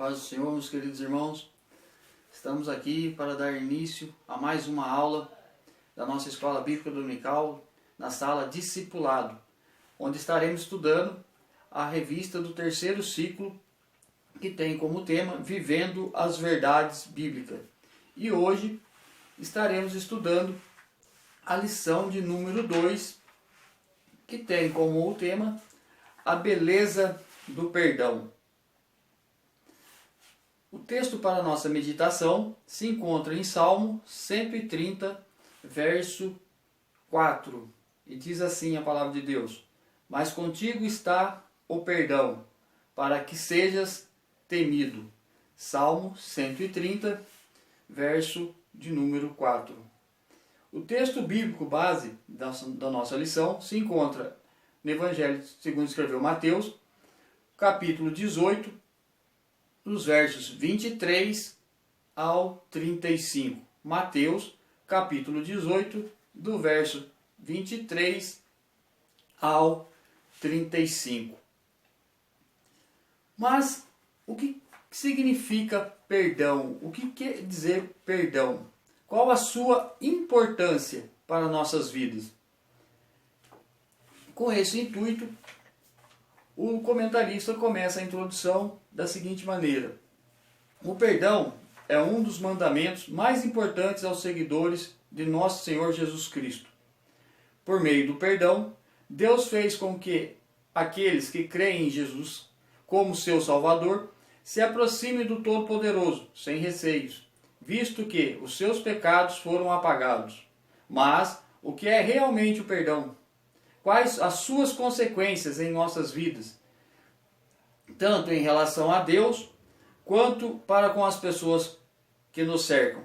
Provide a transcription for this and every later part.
Paz do Senhor, meus queridos irmãos. Estamos aqui para dar início a mais uma aula da nossa Escola Bíblica Dominical na sala Discipulado, onde estaremos estudando a revista do terceiro ciclo, que tem como tema Vivendo as Verdades Bíblicas. E hoje estaremos estudando a lição de número 2, que tem como tema a beleza do perdão. O texto para a nossa meditação se encontra em Salmo 130, verso 4. E diz assim a palavra de Deus: Mas contigo está o perdão, para que sejas temido. Salmo 130, verso de número 4. O texto bíblico base da nossa lição se encontra no Evangelho segundo escreveu Mateus, capítulo 18, dos versos 23 ao 35. Mateus, capítulo 18, do verso 23 ao 35. Mas o que significa perdão? O que quer dizer perdão? Qual a sua importância para nossas vidas? Com esse intuito, o comentarista começa a introdução da seguinte maneira: o perdão é um dos mandamentos mais importantes aos seguidores de nosso Senhor Jesus Cristo. Por meio do perdão, Deus fez com que aqueles que creem em Jesus como seu Salvador se aproximem do Todo-Poderoso, sem receios, visto que os seus pecados foram apagados. Mas o que é realmente o perdão? Quais as suas consequências em nossas vidas, tanto em relação a Deus, quanto para com as pessoas que nos cercam?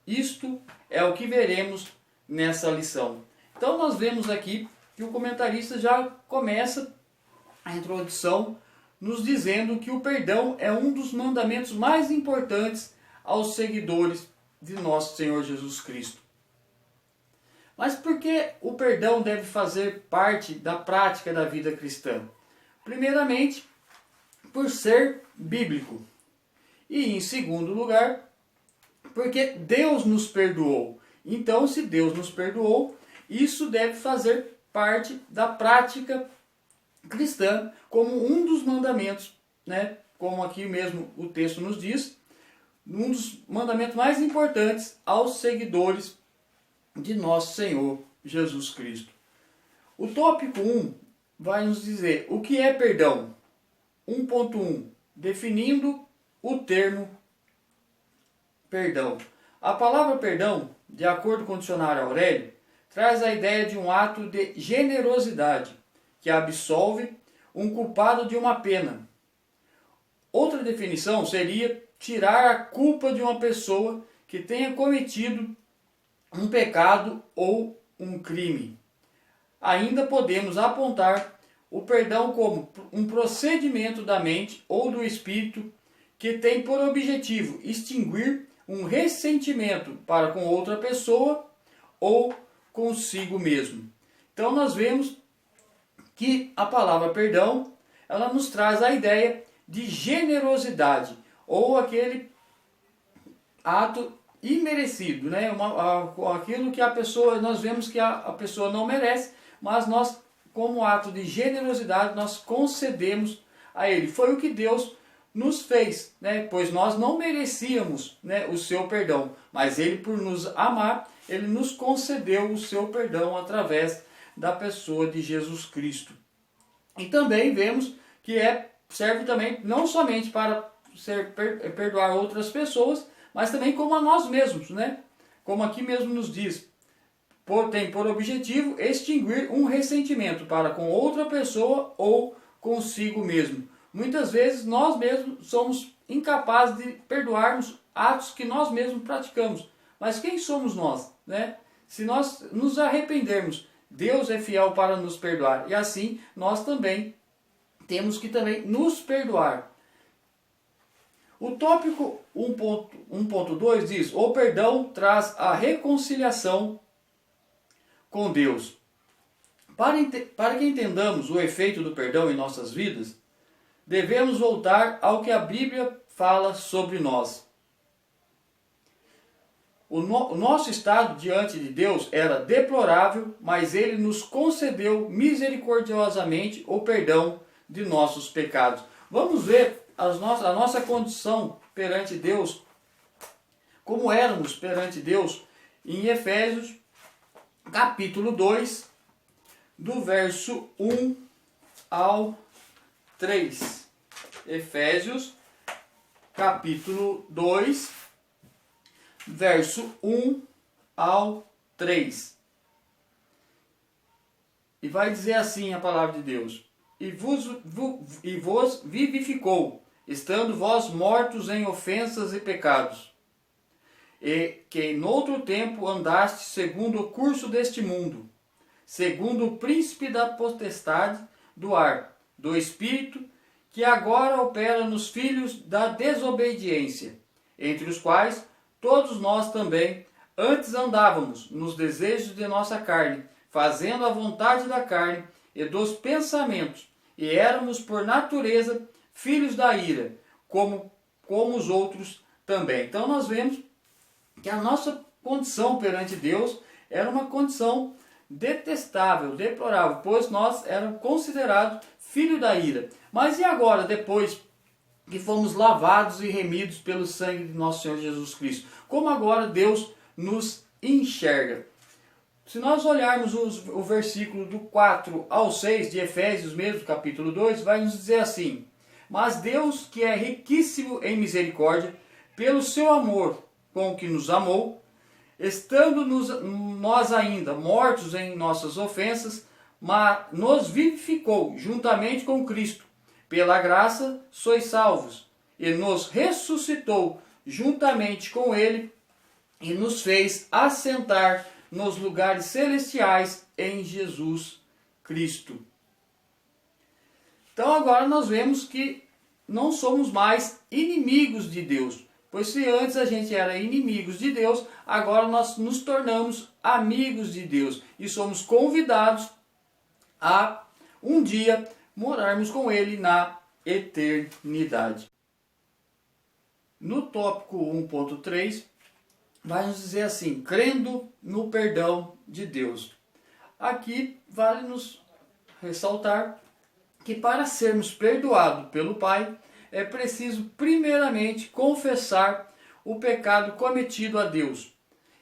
Isto é o que veremos nessa lição. Então nós vemos aqui que o comentarista já começa a introdução nos dizendo que o perdão é um dos mandamentos mais importantes aos seguidores de nosso Senhor Jesus Cristo. Mas por que o perdão deve fazer parte da prática da vida cristã? Primeiramente, por ser bíblico. E em segundo lugar, porque Deus nos perdoou. Então, se Deus nos perdoou, isso deve fazer parte da prática cristã como um dos mandamentos, né? Como aqui mesmo o texto nos diz, um dos mandamentos mais importantes aos seguidores de nosso Senhor Jesus Cristo. O tópico 1 vai nos dizer o que é perdão. 1.1 definindo o termo perdão. A palavra perdão, de acordo com o dicionário Aurélio, traz a ideia de um ato de generosidade que absolve um culpado de uma pena. Outra definição seria tirar a culpa de uma pessoa que tenha cometido um pecado ou um crime. Ainda podemos apontar o perdão como um procedimento da mente ou do espírito que tem por objetivo extinguir um ressentimento para com outra pessoa ou consigo mesmo. Então nós vemos que a palavra perdão, ela nos traz a ideia de generosidade ou aquele ato imerecido, né? Aquilo que a pessoa, nós vemos que a pessoa não merece, mas nós, como ato de generosidade, nós concedemos a ele. Foi o que Deus nos fez, né? Pois nós não merecíamos, né, o seu perdão, mas ele, por nos amar, ele nos concedeu o seu perdão através da pessoa de Jesus Cristo. E também vemos que serve também não somente para perdoar outras pessoas, mas também como a nós mesmos, né? Como aqui mesmo nos diz, tem por objetivo extinguir um ressentimento para com outra pessoa ou consigo mesmo. Muitas vezes nós mesmos somos incapazes de perdoarmos atos que nós mesmos praticamos. Mas quem somos nós, né? Se nós nos arrependermos, Deus é fiel para nos perdoar. E assim nós também temos que também nos perdoar. O tópico 1.2 diz: o perdão traz a reconciliação com Deus. Para que entendamos o efeito do perdão em nossas vidas, devemos voltar ao que a Bíblia fala sobre nós. O nosso estado diante de Deus era deplorável, mas Ele nos concedeu misericordiosamente o perdão de nossos pecados. Vamos ver a nossa condição perante Deus, como éramos perante Deus, em Efésios, capítulo 2, do verso 1 ao 3. Efésios, capítulo 2, verso 1 ao 3. E vai dizer assim a palavra de Deus: E vos vivificou, estando vós mortos em ofensas e pecados, e que noutro tempo andaste segundo o curso deste mundo, segundo o príncipe da potestade do ar, do Espírito, que agora opera nos filhos da desobediência, entre os quais todos nós também antes andávamos nos desejos de nossa carne, fazendo a vontade da carne e dos pensamentos, e éramos por natureza filhos da ira, como os outros também. Então nós vemos que a nossa condição perante Deus era uma condição detestável, deplorável, pois nós éramos considerados filhos da ira. Mas e agora, depois que fomos lavados e remidos pelo sangue de nosso Senhor Jesus Cristo? Como agora Deus nos enxerga? Se nós olharmos o versículo do 4 ao 6 de Efésios mesmo, capítulo 2, vai nos dizer assim: Mas Deus, que é riquíssimo em misericórdia, pelo seu amor com que nos amou, estando nós ainda mortos em nossas ofensas, mas nos vivificou juntamente com Cristo. Pela graça sois salvos, e nos ressuscitou juntamente com Ele, e nos fez assentar nos lugares celestiais em Jesus Cristo. Então agora nós vemos que não somos mais inimigos de Deus. Pois se antes a gente era inimigos de Deus, agora nós nos tornamos amigos de Deus. E somos convidados a um dia morarmos com Ele na eternidade. No tópico 1.3, vai nos dizer assim: crendo no perdão de Deus. Aqui vale nos ressaltar que para sermos perdoados pelo Pai, é preciso primeiramente confessar o pecado cometido a Deus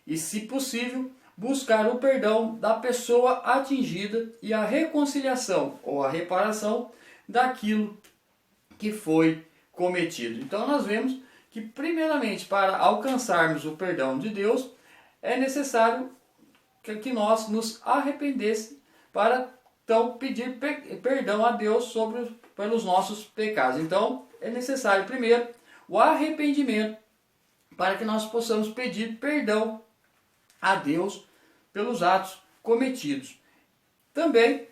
e, se possível, buscar o perdão da pessoa atingida e a reconciliação ou a reparação daquilo que foi cometido. Então nós vemos que primeiramente, para alcançarmos o perdão de Deus, é necessário que nós nos arrependêssemos para então pedir perdão a Deus pelos nossos pecados. Então é necessário primeiro o arrependimento para que nós possamos pedir perdão a Deus pelos atos cometidos. Também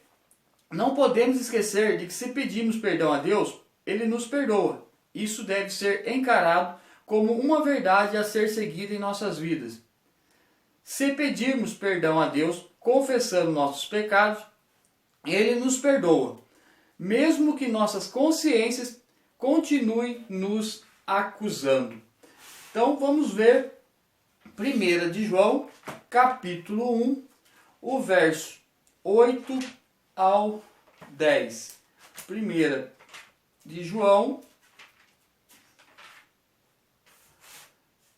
não podemos esquecer de que se pedimos perdão a Deus, Ele nos perdoa. Isso deve ser encarado como uma verdade a ser seguida em nossas vidas. Se pedirmos perdão a Deus, confessando nossos pecados, Ele nos perdoa, mesmo que nossas consciências continuem nos acusando. Então vamos ver 1 de João, capítulo 1, o verso 8 ao 10. 1 de João,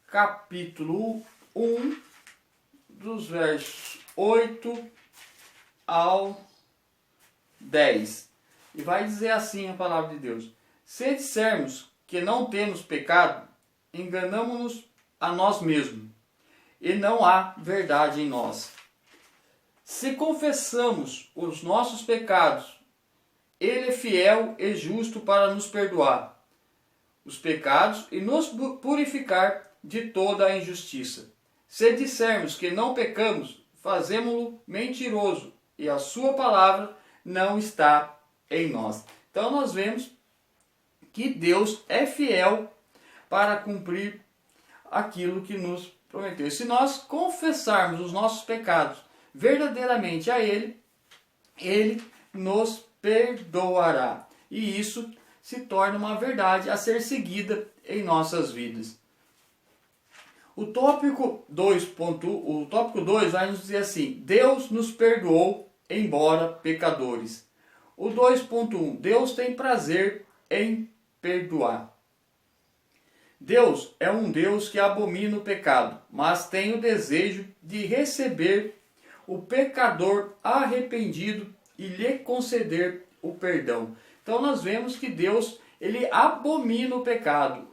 capítulo 1, dos versos 8 ao 10. E vai dizer assim a palavra de Deus: Se dissermos que não temos pecado, enganamo-nos a nós mesmos, e não há verdade em nós. Se confessamos os nossos pecados, Ele é fiel e justo para nos perdoar os pecados e nos purificar de toda a injustiça. Se dissermos que não pecamos, fazemo-lo mentiroso, e a sua palavra não está em nós. Então nós vemos que Deus é fiel para cumprir aquilo que nos prometeu. Se nós confessarmos os nossos pecados verdadeiramente a Ele, Ele nos perdoará. E isso se torna uma verdade a ser seguida em nossas vidas. O tópico 2 vai nos dizer assim: Deus nos perdoou, embora pecadores. O 2.1, Deus tem prazer em perdoar. Deus é um Deus que abomina o pecado, mas tem o desejo de receber o pecador arrependido e lhe conceder o perdão. Então nós vemos que Deus, ele abomina o pecado,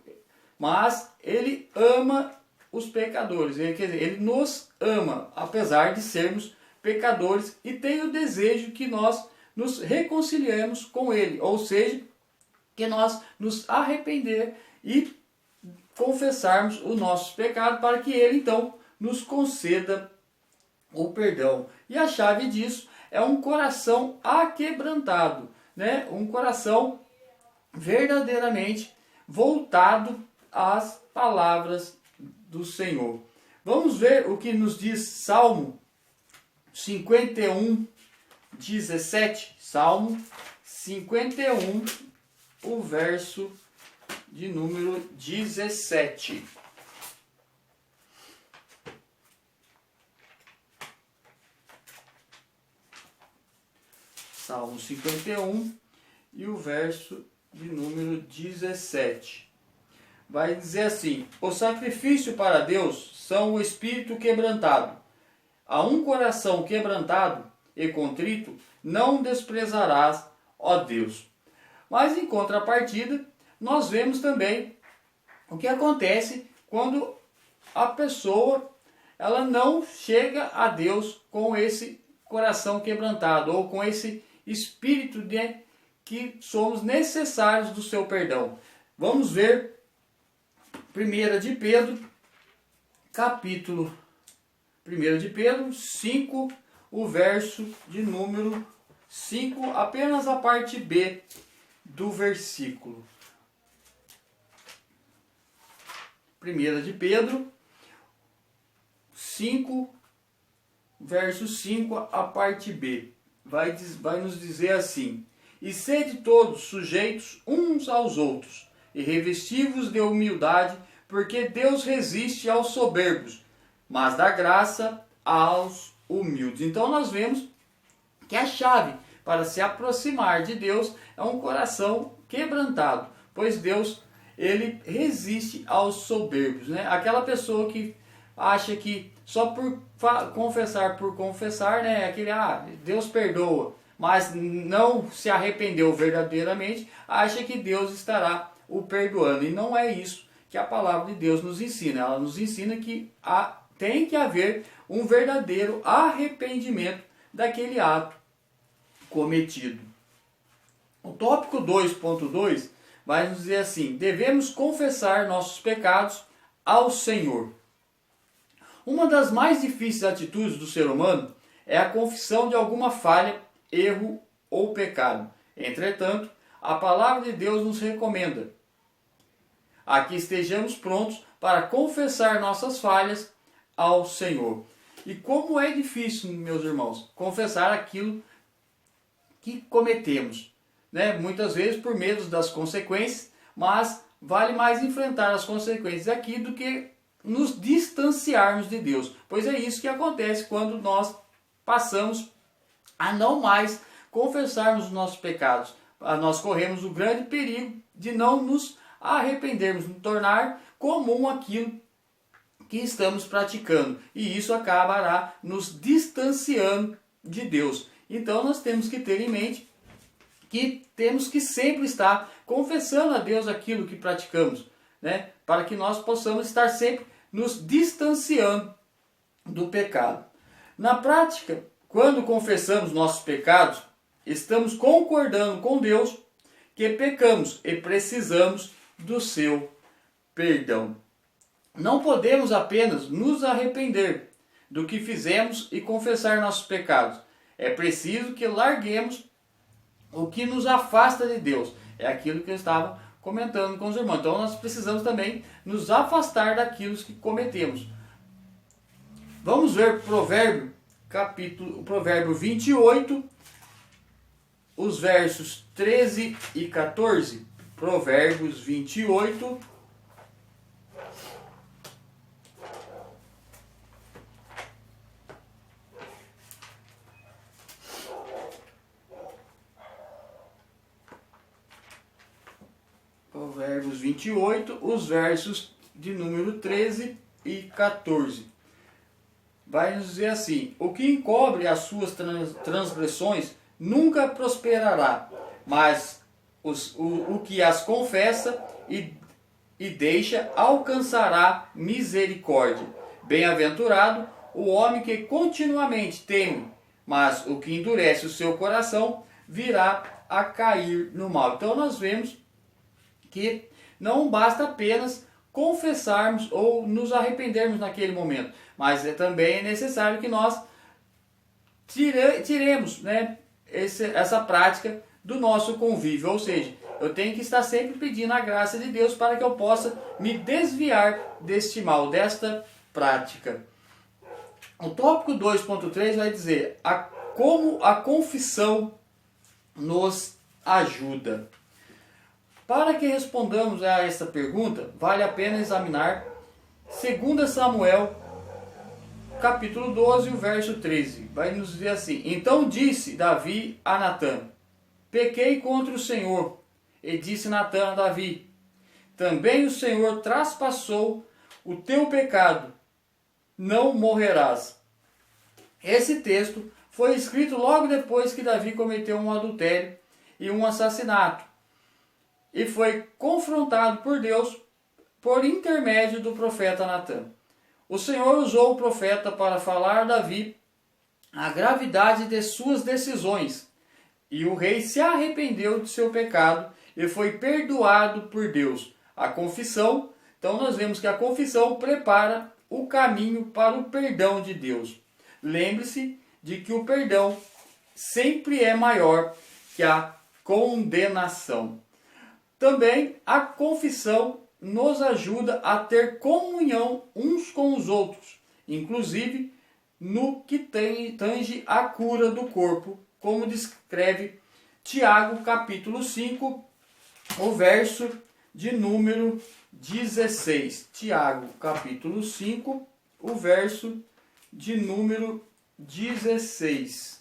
mas ele ama os pecadores. Quer dizer, ele nos ama, apesar de sermos pecadores, e tem o desejo que nós nos reconciliemos com ele, ou seja, que nós nos arrepender e confessarmos os nossos pecados para que ele então nos conceda o perdão. E a chave disso é um coração aquebrantado, né? Um coração verdadeiramente voltado às palavras do Senhor. Vamos ver o que nos diz Salmo 51, 17. Salmo 51, o verso de número 17. Salmo 51 e o verso de número 17. Vai dizer assim: o sacrifício para Deus são o espírito quebrantado. A um coração quebrantado e contrito não desprezarás, ó Deus. Mas em contrapartida, nós vemos também o que acontece quando a pessoa ela não chega a Deus com esse coração quebrantado, ou com esse espírito de que somos necessários do seu perdão. Vamos ver 1 de Pedro, capítulo 1 de Pedro 5, o verso de número 5, apenas a parte B do versículo. 1 de Pedro 5, verso 5, a parte B. Vai nos dizer assim: e sede todos sujeitos uns aos outros, e revestivos de humildade, porque Deus resiste aos soberbos, mas dá graça aos humildes. Então nós vemos que a chave para se aproximar de Deus é um coração quebrantado, pois Deus, ele resiste aos soberbos, né? Aquela pessoa que acha que só por confessar, né? Aquele, Deus perdoa, mas não se arrependeu verdadeiramente, acha que Deus estará o perdoando. E não é isso que a palavra de Deus nos ensina. Ela nos ensina que tem que haver um verdadeiro arrependimento daquele ato cometido. O tópico 2.2 vai nos dizer assim: devemos confessar nossos pecados ao Senhor. Uma das mais difíceis atitudes do ser humano é a confissão de alguma falha, erro ou pecado. Entretanto, a palavra de Deus nos recomenda a que estejamos prontos para confessar nossas falhas ao Senhor. E como é difícil, meus irmãos, confessar aquilo que cometemos, né? Muitas vezes por medo das consequências, mas vale mais enfrentar as consequências aqui do que nos distanciarmos de Deus, pois é isso que acontece quando nós passamos a não mais confessarmos os nossos pecados. Nós corremos o grande perigo de não nos arrependermos, nos tornar comum aquilo que estamos praticando, e isso acabará nos distanciando de Deus. Então nós temos que ter em mente que temos que sempre estar confessando a Deus aquilo que praticamos, né? Para que nós possamos estar sempre nos distanciando do pecado. Na prática, quando confessamos nossos pecados, estamos concordando com Deus que pecamos e precisamos do seu perdão. Não podemos apenas nos arrepender do que fizemos e confessar nossos pecados. É preciso que larguemos o que nos afasta de Deus. É aquilo que eu estava comentando com os irmãos. Então nós precisamos também nos afastar daquilo que cometemos. Vamos ver Provérbio 28, os versos 13 e 14. Provérbios 28, Provérbios 28, os versos de número 13 e 14. Vai nos dizer assim: o que encobre as suas transgressões nunca prosperará, mas o que as confessa e deixa alcançará misericórdia. Bem-aventurado o homem que continuamente teme, mas o que endurece o seu coração virá a cair no mal. Então nós vemos que não basta apenas confessarmos ou nos arrependermos naquele momento, mas também é necessário que nós tiremos, né, essa prática do nosso convívio, ou seja, eu tenho que estar sempre pedindo a graça de Deus para que eu possa me desviar deste mal, desta prática. O tópico 2.3 vai dizer como a confissão nos ajuda. Para que respondamos a esta pergunta, vale a pena examinar 2 Samuel, capítulo 12, o verso 13. Vai nos dizer assim: então disse Davi a Natã: pequei contra o Senhor. E disse Natã a Davi: também o Senhor traspassou o teu pecado, não morrerás. Esse texto foi escrito logo depois que Davi cometeu um adultério e um assassinato, e foi confrontado por Deus por intermédio do profeta Natã. O Senhor usou o profeta para falar a Davi a gravidade de suas decisões, e o rei se arrependeu de seu pecado e foi perdoado por Deus. A confissão, então nós vemos que a confissão prepara o caminho para o perdão de Deus. Lembre-se de que o perdão sempre é maior que a condenação. Também a confissão nos ajuda a ter comunhão uns com os outros, inclusive no que tange a cura do corpo, como descreve Tiago capítulo 5, o verso de número 16. Tiago capítulo 5, o verso de número 16.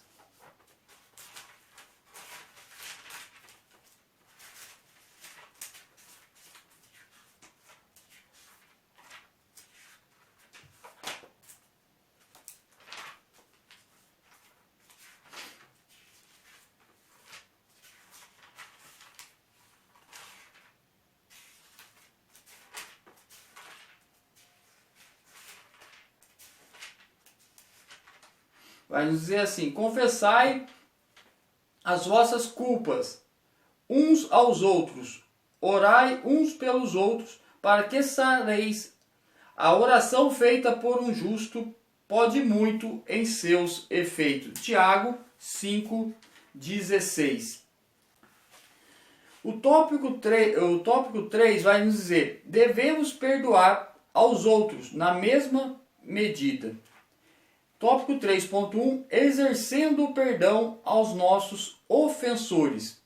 Vai nos dizer assim: confessai as vossas culpas uns aos outros, orai uns pelos outros, para que sareis. A oração feita por um justo pode muito em seus efeitos. Tiago 5,16. O tópico 3 vai nos dizer: devemos perdoar aos outros na mesma medida. Tópico 3.1, exercendo o perdão aos nossos ofensores.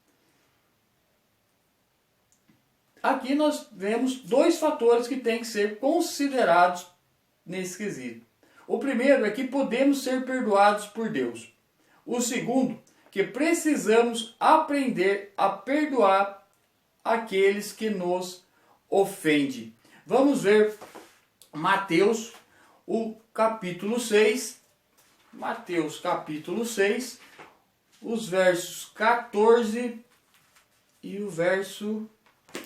Aqui nós vemos dois fatores que têm que ser considerados nesse quesito. O primeiro é que podemos ser perdoados por Deus. O segundo, que precisamos aprender a perdoar aqueles que nos ofendem. Vamos ver Mateus, o capítulo 6. Mateus capítulo 6, os versos 14 e o verso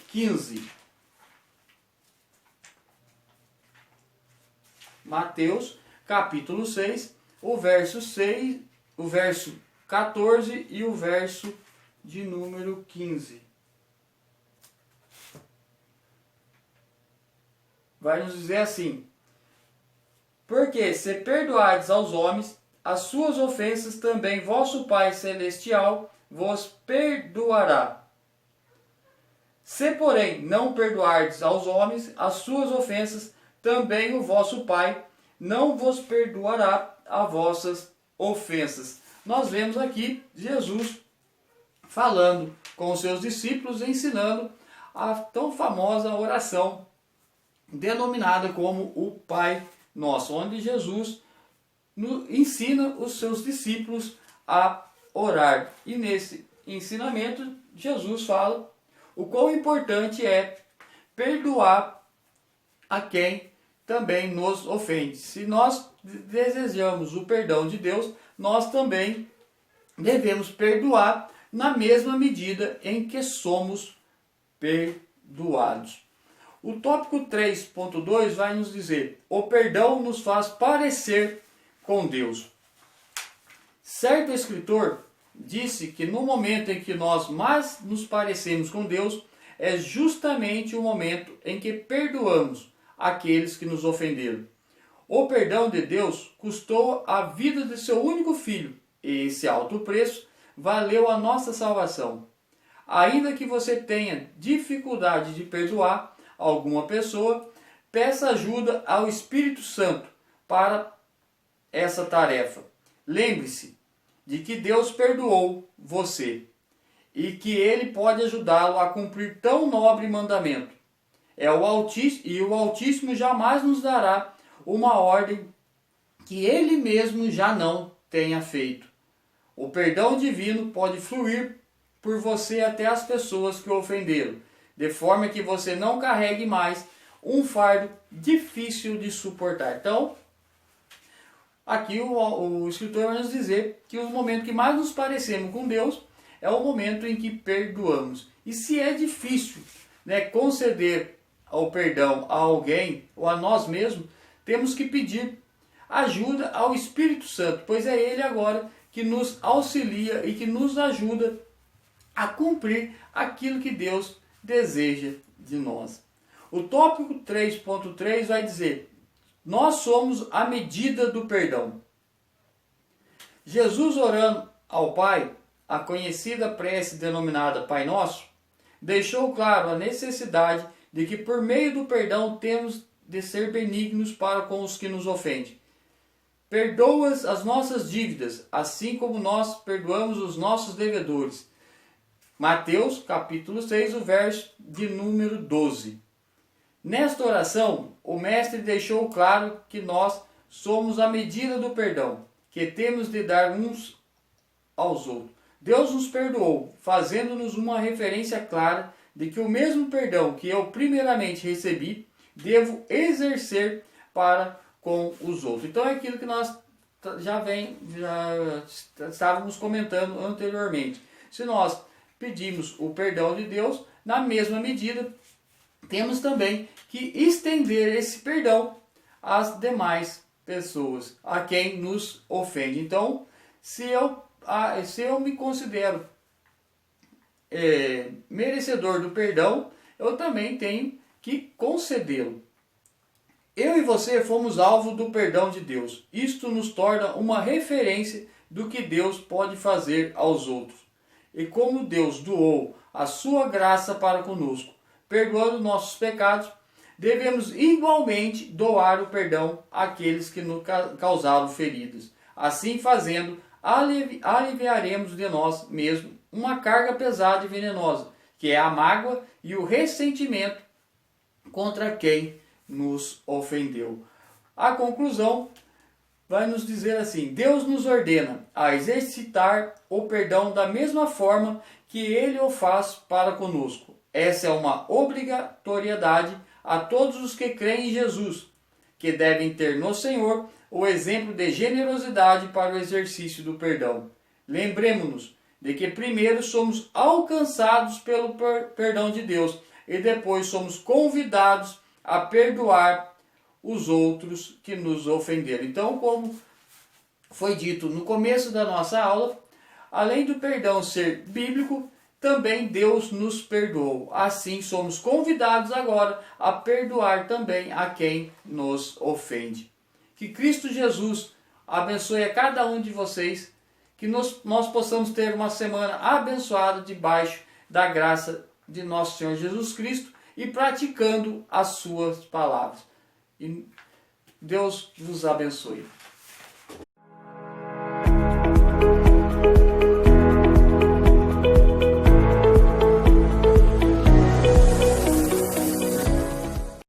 15. Mateus capítulo 6, o verso 6, o verso 14 e o verso de número 15. Vai nos dizer assim: porque se perdoardes aos homens as suas ofensas, também vosso Pai Celestial vos perdoará. Se, porém, não perdoardes aos homens as suas ofensas, também o vosso Pai não vos perdoará as vossas ofensas. Nós vemos aqui Jesus falando com os seus discípulos, ensinando a tão famosa oração denominada como o Pai Nosso, onde Jesus ensina os seus discípulos a orar. E nesse ensinamento, Jesus fala o quão importante é perdoar a quem também nos ofende. Se nós desejamos o perdão de Deus, nós também devemos perdoar na mesma medida em que somos perdoados. O tópico 3.2 vai nos dizer: o perdão nos faz parecer com Deus. Certo escritor disse que no momento em que nós mais nos parecemos com Deus, é justamente o momento em que perdoamos aqueles que nos ofenderam. O perdão de Deus custou a vida de seu único filho, e esse alto preço valeu a nossa salvação. Ainda que você tenha dificuldade de perdoar alguma pessoa, peça ajuda ao Espírito Santo para essa tarefa. Lembre-se de que Deus perdoou você e que Ele pode ajudá-lo a cumprir tão nobre mandamento. O Altíssimo jamais nos dará uma ordem que Ele mesmo já não tenha feito. O perdão divino pode fluir por você até as pessoas que o ofenderam, de forma que você não carregue mais um fardo difícil de suportar. Então, aqui o escritor vai nos dizer que o momento que mais nos parecemos com Deus é o momento em que perdoamos. E se é difícil, conceder o perdão a alguém ou a nós mesmos, temos que pedir ajuda ao Espírito Santo, pois é Ele agora que nos auxilia e que nos ajuda a cumprir aquilo que Deus deseja de nós. O tópico 3.3 vai dizer: nós somos a medida do perdão. Jesus, orando ao Pai, a conhecida prece denominada Pai Nosso, deixou claro a necessidade de que por meio do perdão temos de ser benignos para com os que nos ofendem. Perdoa as nossas dívidas, assim como nós perdoamos os nossos devedores. Mateus, capítulo 6, o verso de número 12. Nesta oração, o Mestre deixou claro que nós somos a medida do perdão, que temos de dar uns aos outros. Deus nos perdoou, fazendo-nos uma referência clara de que o mesmo perdão que eu primeiramente recebi, devo exercer para com os outros. Então é aquilo que nós já estávamos comentando anteriormente. Se nós pedimos o perdão de Deus, na mesma medida, temos também que estender esse perdão às demais pessoas, a quem nos ofende. Então, se eu me considero merecedor do perdão, eu também tenho que concedê-lo. Eu e você fomos alvo do perdão de Deus. Isto nos torna uma referência do que Deus pode fazer aos outros. E como Deus doou a sua graça para conosco, perdoando nossos pecados, devemos igualmente doar o perdão àqueles que nos causaram feridas. Assim fazendo, aliviaremos de nós mesmos uma carga pesada e venenosa, que é a mágoa e o ressentimento contra quem nos ofendeu. A conclusão vai nos dizer assim: Deus nos ordena a exercitar o perdão da mesma forma que Ele o faz para conosco. Essa é uma obrigatoriedade a todos os que creem em Jesus, que devem ter no Senhor o exemplo de generosidade para o exercício do perdão. Lembremos-nos de que primeiro somos alcançados pelo perdão de Deus e depois somos convidados a perdoar os outros que nos ofenderam. Então, como foi dito no começo da nossa aula, além do perdão ser bíblico, também Deus nos perdoou. Assim, somos convidados agora a perdoar também a quem nos ofende. Que Cristo Jesus abençoe a cada um de vocês, que nós possamos ter uma semana abençoada debaixo da graça de nosso Senhor Jesus Cristo e praticando as suas palavras. E Deus vos abençoe.